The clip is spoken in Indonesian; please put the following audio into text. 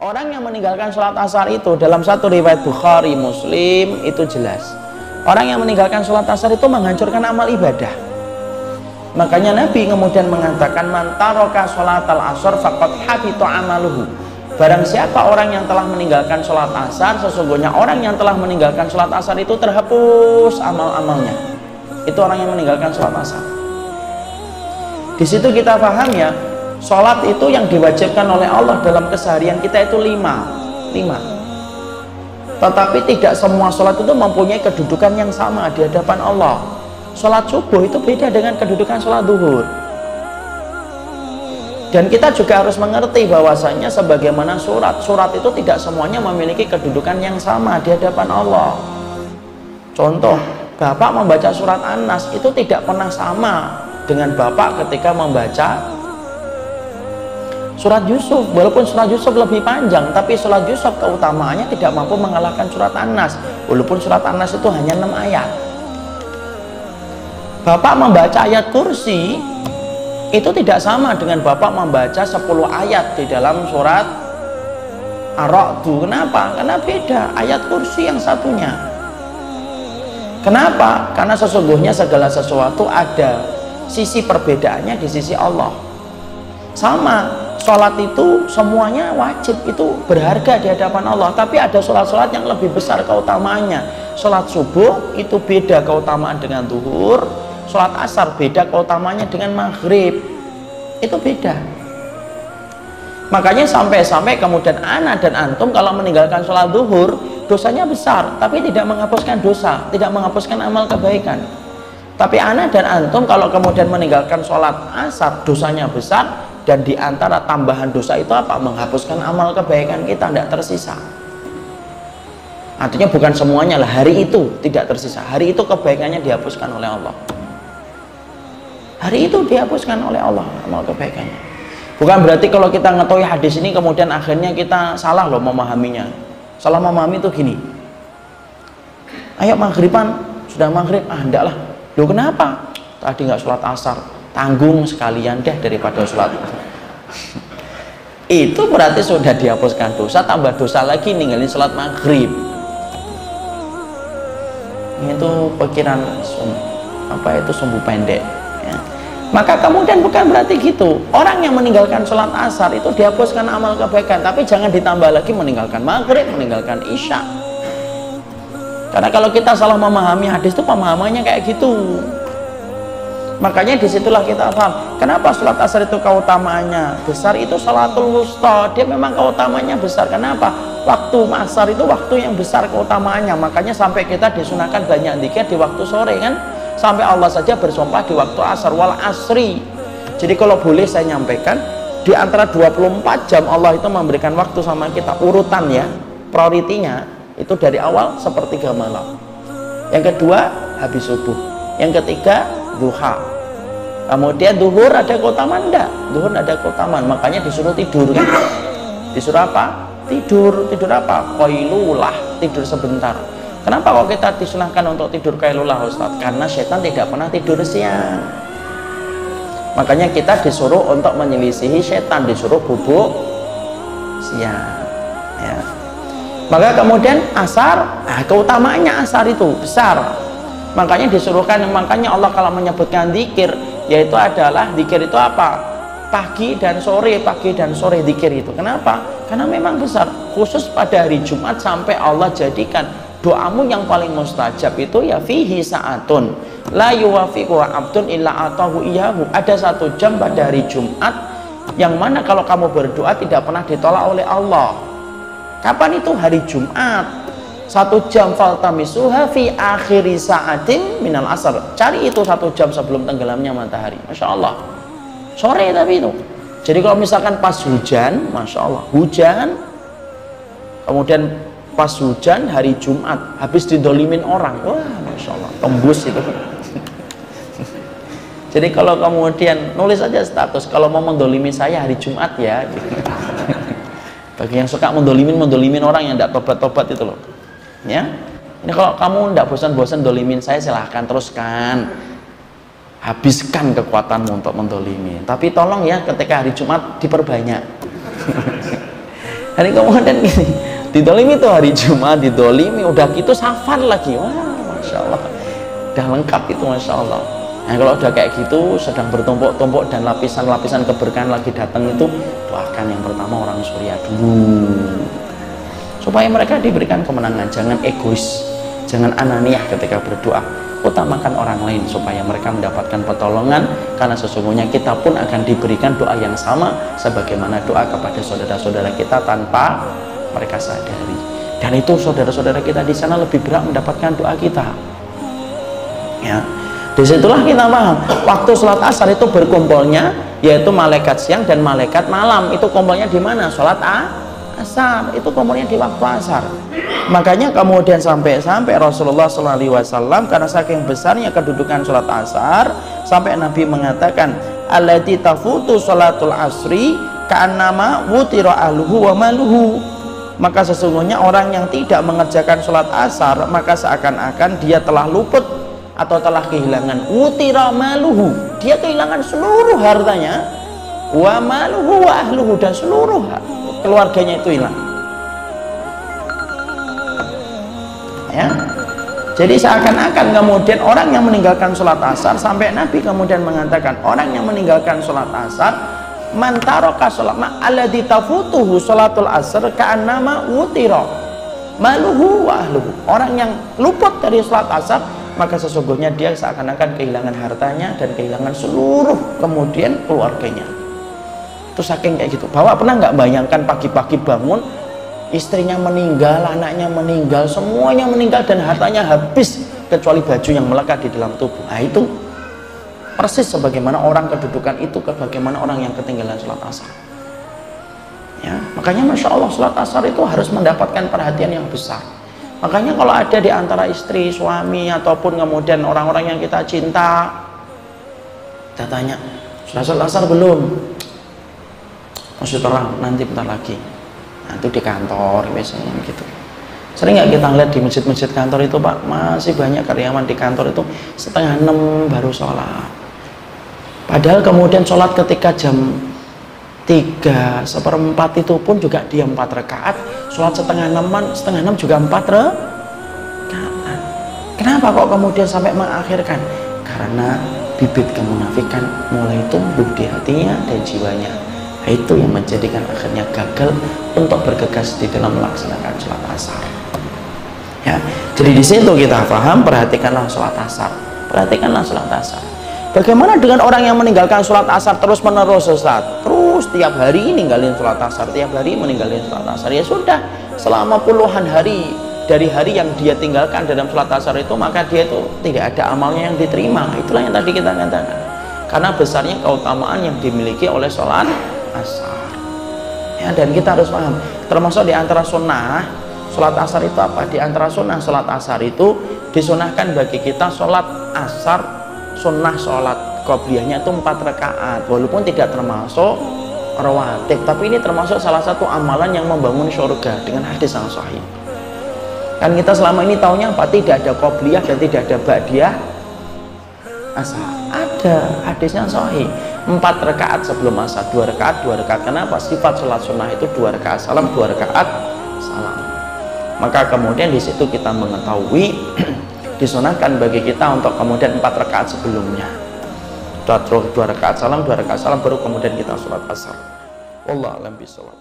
Orang yang meninggalkan sholat asar itu dalam satu riwayat Bukhari Muslim itu jelas, orang yang meninggalkan sholat asar itu menghancurkan amal ibadah. Makanya Nabi kemudian mengatakan, man taraka sholatal asar faqad habita amaluhu. Barang siapa orang yang telah meninggalkan sholat asar, sesungguhnya orang yang telah meninggalkan sholat asar itu terhapus amal-amalnya. Itu orang yang meninggalkan sholat asar. Di situ kita paham ya, sholat itu yang diwajibkan oleh Allah dalam keseharian kita itu lima. Tetapi tidak semua sholat itu mempunyai kedudukan yang sama di hadapan Allah. Sholat subuh itu beda dengan kedudukan sholat duhur. Dan kita juga harus mengerti bahwasanya sebagaimana surat itu tidak semuanya memiliki kedudukan yang sama di hadapan Allah. Contoh, Bapak membaca surat An-Nas itu tidak pernah sama dengan Bapak ketika membaca surat Yusuf. Walaupun surat Yusuf lebih panjang, tapi surat Yusuf keutamaannya tidak mampu mengalahkan surat An-Nas. Walaupun surat An-Nas itu hanya 6 ayat. Bapak membaca ayat kursi itu tidak sama dengan Bapak membaca 10 ayat di dalam surat Ar-Ra'd. Kenapa? Karena beda ayat kursi yang satunya. Kenapa? Karena sesungguhnya segala sesuatu ada sisi perbedaannya di sisi Allah. Sama, sholat itu semuanya wajib, itu berharga di hadapan Allah. Tapi ada sholat-sholat yang lebih besar keutamaannya. Sholat subuh itu beda keutamaan dengan duhur. Sholat asar beda keutamaannya dengan maghrib. Itu beda. Makanya sampai-sampai kemudian ana dan antum kalau meninggalkan sholat duhur, dosanya besar, tapi tidak menghapuskan dosa, tidak menghapuskan amal kebaikan. Tapi ana dan antum kalau kemudian meninggalkan sholat asar, dosanya besar, dan diantara tambahan dosa itu apa? Menghapuskan amal kebaikan kita, tidak tersisa. Artinya bukan semuanya lah, hari itu tidak tersisa, hari itu kebaikannya dihapuskan oleh Allah. Hari itu dihapuskan oleh Allah amal kebaikannya. Bukan berarti kalau kita ngetahui hadis ini kemudian akhirnya kita salah loh memahaminya. Salah memahami itu gini, ayo maghriban, sudah maghrib, enggak lah. Loh kenapa? Tadi nggak sholat asar, tanggung sekalian deh daripada sholat. Itu berarti sudah dihapuskan dosa, tambah dosa lagi ninggalin sholat maghrib. Itu pikiran sumbu pendek ya. Maka kemudian bukan berarti gitu, orang yang meninggalkan sholat asar itu dihapuskan amal kebaikan, tapi jangan ditambah lagi meninggalkan maghrib, meninggalkan isya. Karena kalau kita salah memahami hadis itu pemahamannya kayak gitu. Makanya disitulah kita paham kenapa sholat asar itu keutamaannya besar. Itu sholatul wusta, dia memang keutamaannya besar. Kenapa? Waktu asar itu waktu yang besar keutamaannya. Makanya sampai kita disunahkan banyak zikir di waktu sore kan. Sampai Allah saja bersumpah di waktu asar, wal asri. Jadi kalau boleh saya nyampaikan, di antara 24 jam Allah itu memberikan waktu sama kita, urutan ya, prioritinya itu dari awal sepertiga malam, yang kedua habis subuh, yang ketiga duha, kemudian duhur ada keutamaan enggak? Duhur ada keutamaan, makanya disuruh tidur kan? Disuruh apa? Tidur apa? Qailulah, tidur sebentar. Kenapa kok kita disunahkan untuk tidur qailulah Ustaz? Karena setan tidak pernah tidur siang. Makanya kita disuruh untuk menyelisihi setan, disuruh bubuk siang ya. Maka kemudian asar, keutamaannya asar itu besar. Makanya disuruhkan, makanya Allah kalau menyebutkan zikir, yaitu adalah zikir itu apa? Pagi dan sore zikir itu. Kenapa? Karena memang besar. Khusus pada hari Jumat sampai Allah jadikan doamu yang paling mustajab itu ya fihi sa'atun la yuwafiqu abdun illa atahu iyahu. Ada 1 jam pada hari Jumat yang mana kalau kamu berdoa tidak pernah ditolak oleh Allah. Kapan itu? Hari Jumat. 1 jam faltamisuha fi akhiri sa'atin minal asar. Cari itu 1 jam sebelum tenggelamnya matahari. Masya Allah. Sore tapi itu. Jadi kalau misalkan pas hujan, Masya Allah, hujan, kemudian pas hujan hari Jumat habis didolimin orang, wah Masya Allah, tembus itu. Jadi kalau kemudian nulis aja status, kalau mau mendolimi saya hari Jumat ya gitu. Bagi yang suka mendolimin orang yang tidak tobat-tobat itu loh ya. Ini kalau kamu tidak bosan-bosan dolimin saya, silahkan teruskan, habiskan kekuatanmu untuk mendolimi. Tapi tolong ya ketika hari Jumat diperbanyak. Dan kemudian gini, didolimi tuh hari Jumat, didolimi, udah gitu safar lagi, wah Masya Allah, udah lengkap itu Masya Allah. Nah kalau udah kayak gitu, sedang bertumpuk-tumpuk dan lapisan-lapisan keberkahan lagi datang itu, doakan yang pertama orang Suriah dulu, supaya mereka diberikan kemenangan. Jangan egois, jangan ananiah ketika berdoa, utamakan orang lain supaya mereka mendapatkan pertolongan, karena sesungguhnya kita pun akan diberikan doa yang sama sebagaimana doa kepada saudara-saudara kita tanpa mereka sadari. Dan itu saudara-saudara kita di sana lebih berat mendapatkan doa kita. Ya, disitulah kita paham waktu sholat asar itu berkumpulnya yaitu malaikat siang dan malaikat malam. Itu kumpulnya di mana? Sholat asar itu kumpulnya di waktu asar. Makanya kemudian sampai Rasulullah SAW, karena saking besarnya kedudukan sholat asar, sampai Nabi mengatakan allati tafutu sholatul asri ka'annama wutira ahluhu wa maluhu. Maka sesungguhnya orang yang tidak mengerjakan sholat asar, maka seakan-akan dia telah luput atau telah kehilangan wutira maluhu, dia kehilangan seluruh hartanya, wa maluhu wa ahluhu, dan seluruh keluarganya itu hilang. Ya, jadi seakan-akan kemudian orang yang meninggalkan sholat asar, sampai Nabi kemudian mengatakan orang yang meninggalkan sholat asar, man taraka sholat alladzi tafutuhu sholatul asr ka'annama wutira maluhu wa ahluhu. Orang yang luput dari sholat asar, maka sesungguhnya dia seakan-akan kehilangan hartanya dan kehilangan seluruh kemudian keluarganya. Itu saking kayak gitu. Bapak pernah nggak bayangkan pagi-pagi bangun, istrinya meninggal, anaknya meninggal, semuanya meninggal dan hartanya habis kecuali baju yang melekat di dalam tubuh. Nah itu persis sebagaimana orang kedudukan itu, bagaimana orang yang ketinggalan sholat asar. Ya, makanya Masya Allah sholat asar itu harus mendapatkan perhatian yang besar. Makanya kalau ada di antara istri, suami, ataupun kemudian orang-orang yang kita cinta, kita tanya, sudah sholat asar belum? Masih terang, nanti bentar lagi. Nah, itu di kantor biasanya gitu. Sering nggak kita lihat di masjid-masjid kantor itu Pak, masih banyak karyawan di kantor itu 5:30 baru sholat. Padahal kemudian sholat ketika jam 3:15 itu pun juga dia 4 rakaat, sholat 5:30 juga 4 rakaat. Kenapa kok kemudian sampai mengakhirkan? Karena bibit kemunafikan mulai tumbuh di hatinya dan jiwanya. Itu yang menjadikan akhirnya gagal untuk bergegas di dalam melaksanakan sholat asar. Ya, jadi di situ kita paham, perhatikanlah sholat asar, perhatikanlah sholat asar. Bagaimana dengan orang yang meninggalkan sholat asar terus menerus, Ustaz? Terus tiap hari ninggalin sholat asar, tiap hari meninggalin sholat asar. Ya sudah, selama puluhan hari dari hari yang dia tinggalkan dalam sholat asar itu, maka dia itu tidak ada amalnya yang diterima. Itulah yang tadi kita katakan. Karena besarnya keutamaan yang dimiliki oleh sholat asar. Ya, dan kita harus paham, termasuk di antara sunnah sholat asar itu apa? Di antara sunnah sholat asar itu disunahkan bagi kita sholat asar, sunnah sholat qobliyahnya itu 4 rakaat, walaupun tidak termasuk rawatib, tapi ini termasuk salah satu amalan yang membangun surga dengan hadis yang sahih. Kan kita selama ini taunya apa? Tidak ada qobliyah dan tidak ada ba'diyah asar. Ada hadisnya sahih, 4 rakaat sebelum asar, 2 rakaat, 2 rakaat. Kenapa? Sifat sholat sunnah itu 2 rakaat salam, 2 rakaat salam. Maka kemudian di situ kita mengetahui disunahkan bagi kita untuk kemudian 4 rakaat sebelumnya, 2 rakaat salam, 2 rakaat salam, baru kemudian kita sholat asar. Wallahu a'lam bishawab.